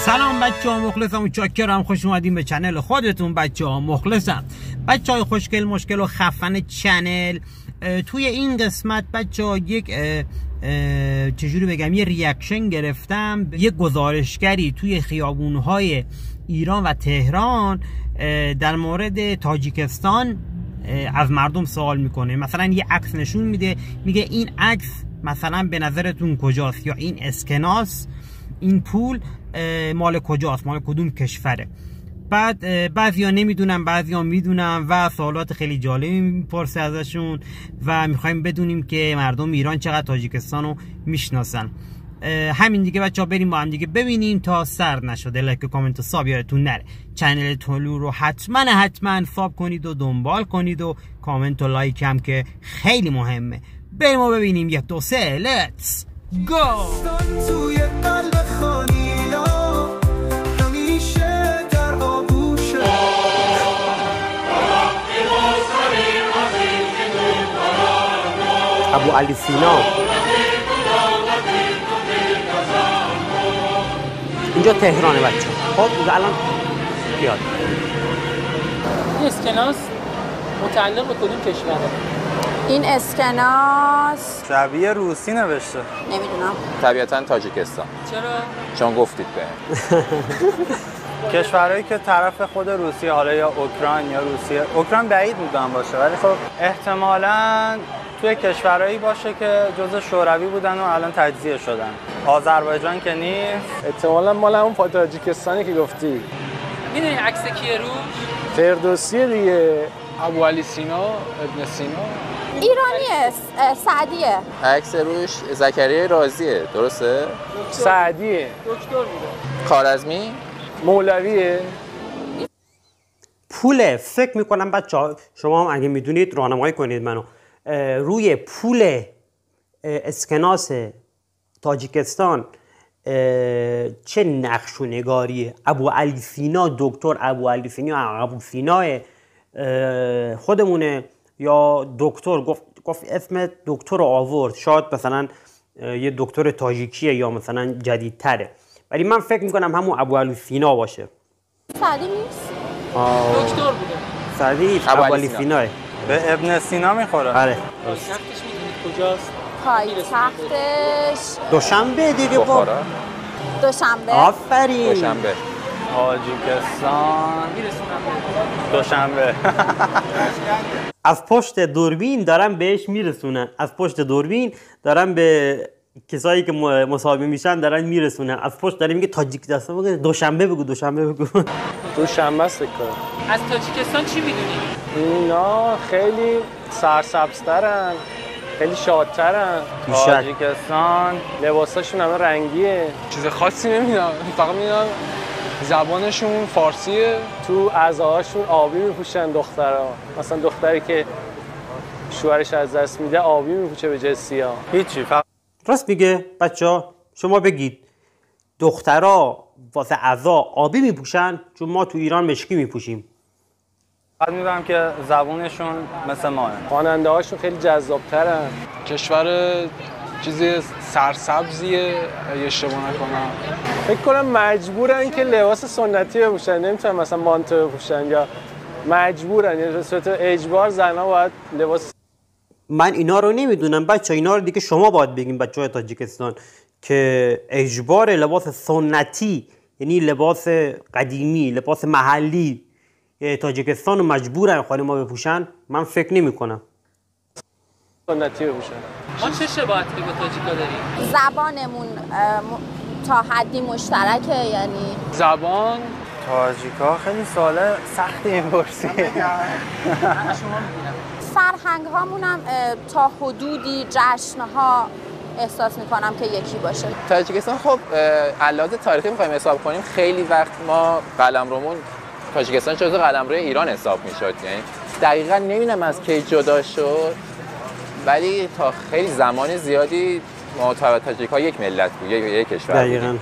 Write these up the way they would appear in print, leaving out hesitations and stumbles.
سلام بچه ها، مخلصم و چاکرم. خوش اومدین به چنل خودتون بچه ها. مخلصم بچه های خوشگل مشکل و خفن چنل. توی این قسمت بچه ها یک چجوری بگم یه ریاکشن گرفتم. یه گزارشگری توی خیابونهای ایران و تهران در مورد تاجیکستان از مردم سوال میکنه. مثلا یه عکس نشون میده، میگه این عکس مثلا به نظرتون کجاست، یا این اسکناس، این پول مال کجاست، مال کدوم کشوره. بعد بعضیا نمیدونن، بعضیا میدونن و سوالات خیلی جالبی میپرسه ازشون و میخوایم بدونیم که مردم ایران چقدر تاجیکستان رو میشناسن. همین دیگه بچه ها، بریم با هم دیگه ببینیم تا سرد نشده. لایک و کامنت و ساب یادتون نره. چنل تولو رو حتما ساب کنید و دنبال کنید و کامنت و لایک هم که خیلی مهمه. بریم و ببینیم. 1 2 3 لیتس گو. ابو علی سینا اینجا تهرانه بچه. خب الان بیاد. این اسکناس متعلق به کدوم کشوره؟ این اسکناس شبیه روسی نوشته. نمیدونم. طبیعتاً تاجیکستان. چرا؟ چون گفتید به کشورهایی که طرف خود روسیه، حالا یا اوکراین یا روسیه. اوکراین بعید بودن باشه، ولی خب احتمالاً توی کشورهایی باشه که جزء شوروی بودن و الان تجزیه شدن. آذربایجان که نیست. احتمالاً مال همون تاجیکستانی که گفتی. میدونی عکس کیه روش؟ فردوسیه دیگه. ابو علی سینا، ابن سینا. ایرانیه، سعدیه. عکس روش زکریای رازیه، درسته؟ سعدیه. دکتر بوده. خوارزمی؟ مولویه. پول فکر میکنم بچه ها شما هم اگه میدونید راهنمایی کنید منو. روی پول اسکناس تاجیکستان چه نقش و نگاریه؟ ابو علی سینا، دکتر ابو علی سینا، ابو سینا خودمونه یا دکتر؟ گفت اسم دکتر رو آورد. شاید مثلا یه دکتر تاجیکیه یا مثلا جدیدتره، ولی من فکر میکنم همون ابو علی سینا باشه. سعدی نیست؟ دکتر بوده. سعدی ابو علی سینا به ابن سینا میخوره. آره. پایتختش میدونید کجاست؟ پایتختش دوشنبه دیگه. بخارا. دوشنبه. آفرین. دوشنبه. تاجیکستان دوشنبه. از پشت دوربین دارن بهش میرسونن. از پشت دوربین دارن به کسایی که مصاحبه میشن دارن میرسونن. از پشت داره میگه تاجیکستان بگو، دوشنبه بگو، دوشنبه بگو. دوشنبه است کنم. از تاجیکستان چی میدونی؟ اینا خیلی سرسبزترن، خیلی شادترن. تاجیکستان لباساشون همه رنگیه. چیز خاصی نمیدونم، فقط میدونم زبانشون فارسیه. تو عزاهاشون آبی میپوشن دخترها. مثلا دختری که شوهرش از دست میده آبی میپوشه به جای سیاه. هیچی. فقط راست میگه بچه‌ها. شما بگید دخترها واسه عزا آبی میپوشن، چون ما تو ایران مشکی میپوشیم. فقط میدونم که زبونشون مثل ماه. خواننده هاشون خیلی جذابترن. کشور چیزی سرسبزیه اگه اشتباه نکنم. فکر کنم مجبورن که لباس سنتی بپوشن، نمیتونن مثلا مانتو بپوشن، یا مجبورن، یعنی به صورت اجبار زنها باید لباس. من اینا رو نمیدونم بچه، اینا رو دیگه شما باید بگین بچه های تاجیکستان که اجبار لباس سنتی، یعنی لباس قدیمی، لباس محلی تاجیکستان رو مجبورن خانم‌ها بپوشن. من فکر نمی کنم سنتی بپوشن. ما چه شباهتی با تاجیکا داریم؟ زبانمون تا حدی مشترکه. یعنی زبان تاجیکا خیلی سوال سختی این پرسی. فرهنگ هامون هم تا حدودی جشنها احساس میکنم که یکی باشه. تاجیکستان خب علاوه تاریخی می‌خوایم حساب کنیم، خیلی وقت ما قلمرومون تاجیکستان جزو قلمروی ایران حساب می‌شد. یعنی دقیقاً نمی‌دونم از کی جدا شد، ولی تا خیلی زمان زیادی ما تاجیک‌ها یک ملت بود، یک کشور بود. دقیقاً.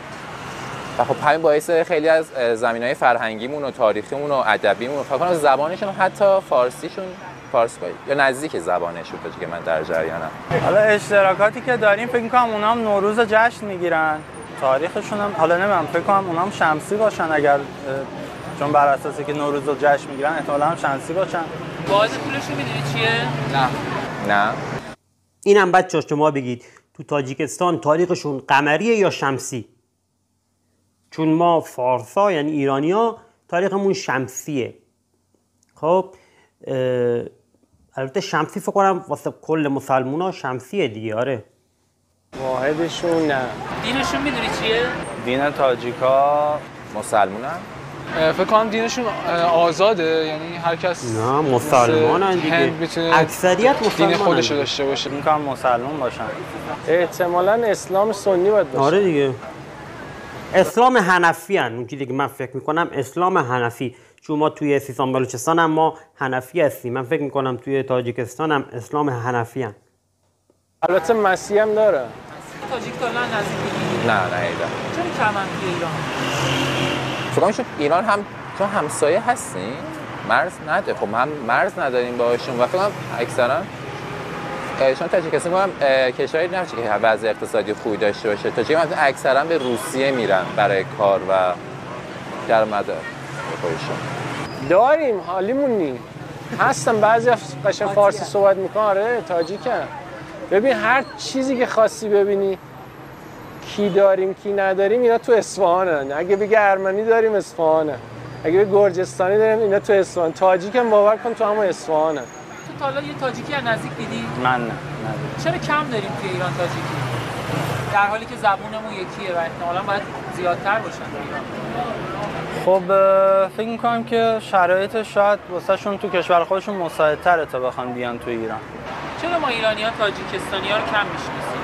و خب همین باعث خیلی از زمینه‌های فرهنگیمون و تاریخیمون و ادبیمون، فکر کنم زبانشون حتی فارسیشون فارس باید یا نزدیک زبانشون تا که من در جریانم. حالا اشتراکاتی که داریم فکر می‌کنم اونا هم نوروز جشن میگیرن. تاریخشون هم حالا نمیدونم، فکر کنم اونام شمسی باشن، اگر چون بر اساسی که نوروز رو جشن میگیرن احتمالاً هم شمسی باشن. باز پولشو میدونی چیه؟ نه. اینم بچه‌ها شما بگید تو تاجیکستان تاریخشون قمریه یا شمسی؟ چون ما فارسا یعنی ایرانیا تاریخمون شمسیه. خب البته شمسی فکر کنم واسه کل مسلمونا شمسیه دیگه. آره واحدشون نه. دینشون میدونی چیه؟ دین تاجیکا مسلمونن؟ فکر کنم دینشون آزاده، یعنی هر کس نه مسلمانن دیگه، اکثریت مسلمانن، دین خودش رو داشته باشه. این کام مسلمان باشن. احتمالاً اسلام سنی باید باشه. آره دیگه اسلام حنفی هن. اون چیزی که من فکر میکنم اسلام حنفی، چون ما توی سیستان بلوچستان هم ما حنفی هستیم. من فکر میکنم توی تاجیکستان هم اسلام حنفی هن. البته مسیح هم داره. تاجیک تا الان نزدیکی؟ نه ایدا. چون کمن توی ایران؟ فکر کنم ایران هم چون همسایه هستیم مرز نداره. خب هم مرز نداریم باهاشون و فکر کنم اکثرا چون تاجیکستان هم کشوری نمیشه که وضع اقتصادی خوبی داشته باشه. تاجیک‌ها اکثرا به روسیه میرن برای کار و درآمد خودشون. داریم حالیمون نی هستن بعضی قشنگ فارسی صحبت میکنن. آره تاجیکن. ببین هر چیزی که خاصی ببینی کی داریم کی نداریم اینا تو اصفهانن. اگه بگه ارمنی داریم اصفهانه، اگه بگه گرجستانی داریم اینا تو اصفهان. تاجیک هم باور کن تو همون اصفهانه. تو تا حالا یه تاجیکی از نزدیک دیدی؟ من نه. چرا کم داریم توی ایران تاجیکی؟ در حالی که زبونمون یکیه و احتمالاً باید زیادتر باشن تو ایران. خب فکر میکنم که شرایط شاید واسه شون تو کشور خودشون مساعدتره تا بخوان بیان تو ایران. چرا ما ایرانی‌ها تاجیکستانی‌ها رو کم میشناسیم؟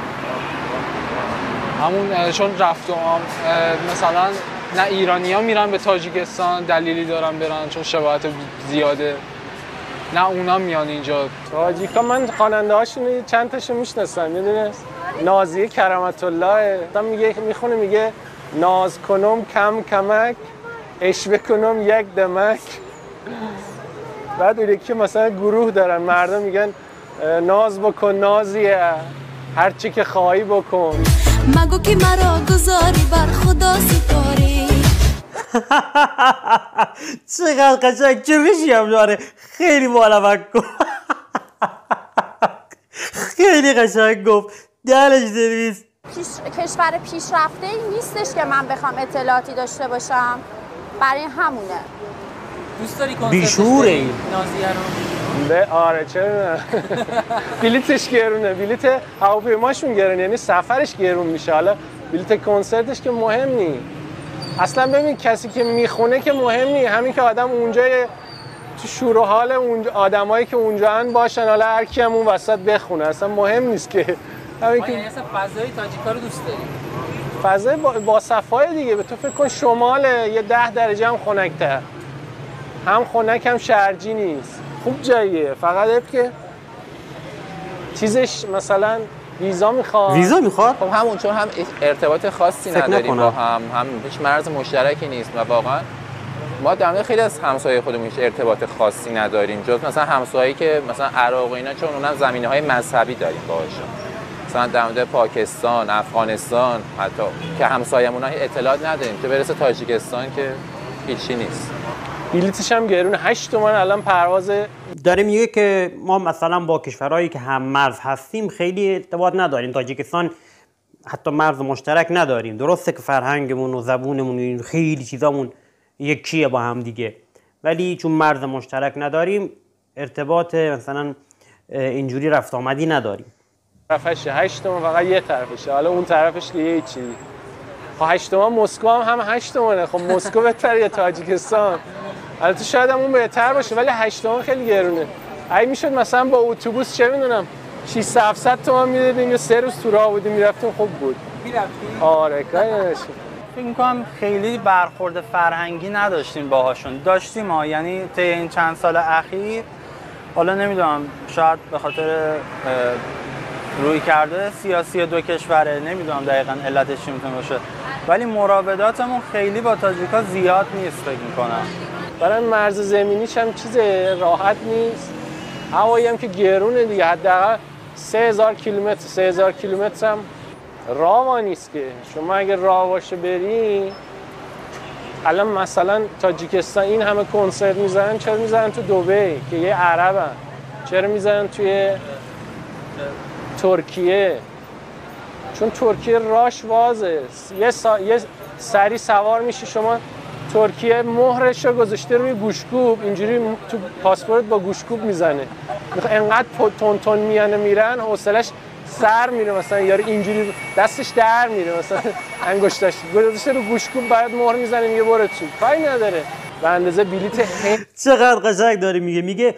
همون چون رفت و مثلا نه ایرانی‌ها میرن به تاجیکستان دلیلی دارن برن چون شباهت زیاده، نه اونا میان اینجا. تاجیکا من خواننده هاشون چند تاشو میشناسم. میدونی نازیه کرامت الله میگه میخونه میگه ناز کنم کم کمک اشوه کنم یک دمک. بعد اون یکی مثلا گروه دارن مردم میگن ناز بکن نازیه هر چی که خواهی بکن. مگو که مرا گذاری بر خدا سپاری. چقدر قشنگ چه میشیم داره. خیلی بالا کن. خیلی قشنگ گفت. دلش سرویس. کشور پیشرفته ای نیستش که من بخوام اطلاعاتی داشته باشم. برای همونه. دوست داری کنسرت بیشوره این نازیه رو؟ به آره چرا نه. بلیتش گرونه، بلیت هواپیماشون گرونه، یعنی سفرش گرون میشه. حالا بلیت کنسرتش که مهم نی. اصلا ببین کسی که میخونه که مهم نی، همین که آدم اونجا تو شور و حال اونجا آدمایی که اونجا ان باشن، حالا هر کی هم اون وسط بخونه اصلا مهم نیست که همین که یعنی اصلا فضای تاجیکا رو دوست داری؟ فضای با صفای دیگه. به تو فکر کن شمال یه 10 درجه هم خنک‌تر، هم خنک هم شرجی نیست. خوب جاییه، فقط که چیزش مثلا ویزا میخواد. ویزا میخواد؟ خب همون چون هم ارتباط خاصی نداریم با هم هیچ مرز مشترکی نیست و واقعا ما در مورد خیلی از همسایه خودمون هیچ ارتباط خاصی نداریم جز مثلا همسایه‌ای که مثلا عراق و اینا، چون اونها زمینه‌های مذهبی داریم باهاشون. مثلا در مورد پاکستان، افغانستان حتی که همسایه‌مون اطلاعات نداریم، چه برسه تاجیکستان که هیچی نیست. بلیتش هم گرونه 8 تومن الان پرواز. داره میگه که ما مثلا با کشورهایی که هم مرز هستیم خیلی ارتباط نداریم. تاجیکستان حتی مرز مشترک نداریم. درسته که فرهنگمون و زبونمون و خیلی چیزامون یکیه با هم دیگه، ولی چون مرز مشترک نداریم ارتباط مثلا اینجوری رفت آمدی نداریم. طرفش 8 تومن فقط یه طرفشه، حالا اون طرفش دیگه هیچی. خب 8 تومن مسکو هم 8 تومنه. خب مسکو بهتره یا تاجیکستان؟ البته شاید هم اون بهتر باشه ولی 8 تومن خیلی گرونه. اگه میشد مثلا با اتوبوس چه میدونم 600 700 تومن میدادیم یا 3 روز تو راه بودیم میرفتیم خوب بود. میرفتی؟ آره کاری نداشتیم. فکر می‌کنم خیلی برخورد فرهنگی نداشتیم باهاشون. داشتیم ها، یعنی طی این چند سال اخیر حالا نمیدونم شاید به خاطر روی کرده سیاسی دو کشوره، نمیدونم دقیقاً علتش چی میتونه باشه، ولی مراوداتمون خیلی با تاجیکا زیاد نیست فکر میکنم. برای مرز زمینیش هم چیز راحت نیست، هوایی هم که گرونه دیگه. حداقل 3000 کیلومتر هم راه نیست که. شما اگه راه باشه بری، الان مثلا تاجیکستان این همه کنسرت میزنن، چرا میزنن تو دبی که یه عربن؟ چرا میزنن توی ترکیه؟ چون ترکیه راش وازه، یه سری سوار میشه شما ترکیه مهرش رو گذاشته روی گوشکوب، اینجوری تو پاسپورت با گوشکوب میزنه. انقدر تون میانه میرن حوصلش سر میره، مثلا یارو اینجوری دستش در میره، مثلا انگشتش گذاشته رو گوشکوب بعد مهر میزنه میگه برو تو، کاری نداره به اندازه بلیت. چقدر قشنگ داره میگه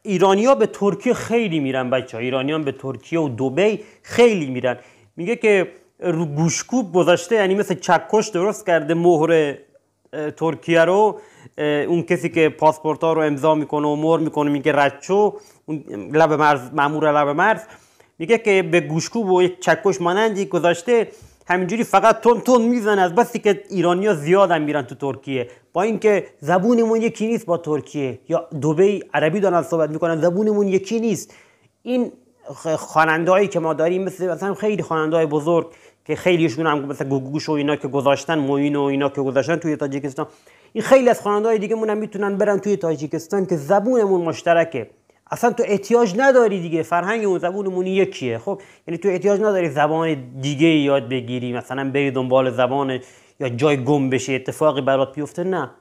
ایرانی‌ها به ترکیه خیلی میرن بچه‌ها، ایرانیان به ترکیه و دبی خیلی میرن. میگه که رو گوشکوب گذاشته، یعنی مثل چکش درست کرده مهر ترکیه رو، اون کسی که پاسپورت ها رو امضا میکنه و مهر میکنه میگه رچو، اون لب مرز، مأمور لب مرز، میگه که به گوشکوب و یک چکش مانندی گذاشته، همینجوری فقط تون میزنه. از بسی که ایرانی‌ها زیادن میرن تو ترکیه، با اینکه زبونمون یکی نیست با ترکیه یا دبی عربی دارن صحبت میکنن، زبونمون یکی نیست. این خواننده‌هایی که ما داریم مثلا خیلی خواننده‌های بزرگ که خیلیشون هم مثلا گوگوش و اینا که گذاشتن، موین و اینا که گذاشتن توی تاجیکستان، این خیلی از خواننده‌های دیگه مون هم میتونن برن توی تاجیکستان که زبونمون مشترکه. اصلا تو احتیاج نداری دیگه، فرهنگمون زبونمون یکیه. خب یعنی تو احتیاج نداری زبان دیگه یاد بگیری، مثلا بری دنبال زبان یا جای گم بشه اتفاقی برات بیفته. نه،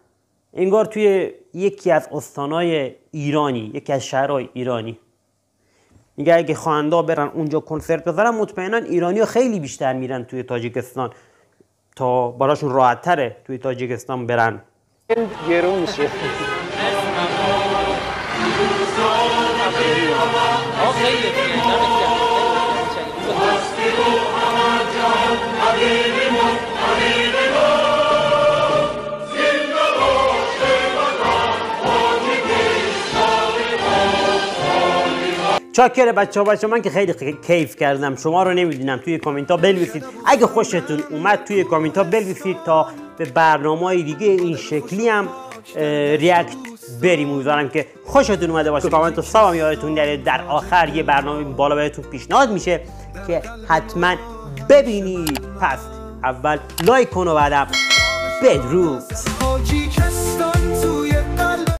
انگار توی یکی از استانای ایرانی، یکی از شهرهای ایرانی. میگه اگه خواننده برن اونجا کنسرت بذارن، مطمئنا ایرانی‌ها خیلی بیشتر میرن توی تاجیکستان تا براشون راحت تره توی تاجیکستان برن. گرون میشه. چاکر بچه من که خیلی کیف کردم. شما رو نمیدونم، توی کامنت ها بنویسید اگه خوشتون اومد، توی کامنت ها بنویسید تا به برنامه‌های دیگه این شکلی هم ریاکت بریم. امیدوارم که خوشتون اومده باشه. کامنت رو سلام یادتون نره. در آخر یه برنامه بالا بهتون پیشنهاد میشه که حتما ببینید. پس اول لایک کن و بعدم بدرود.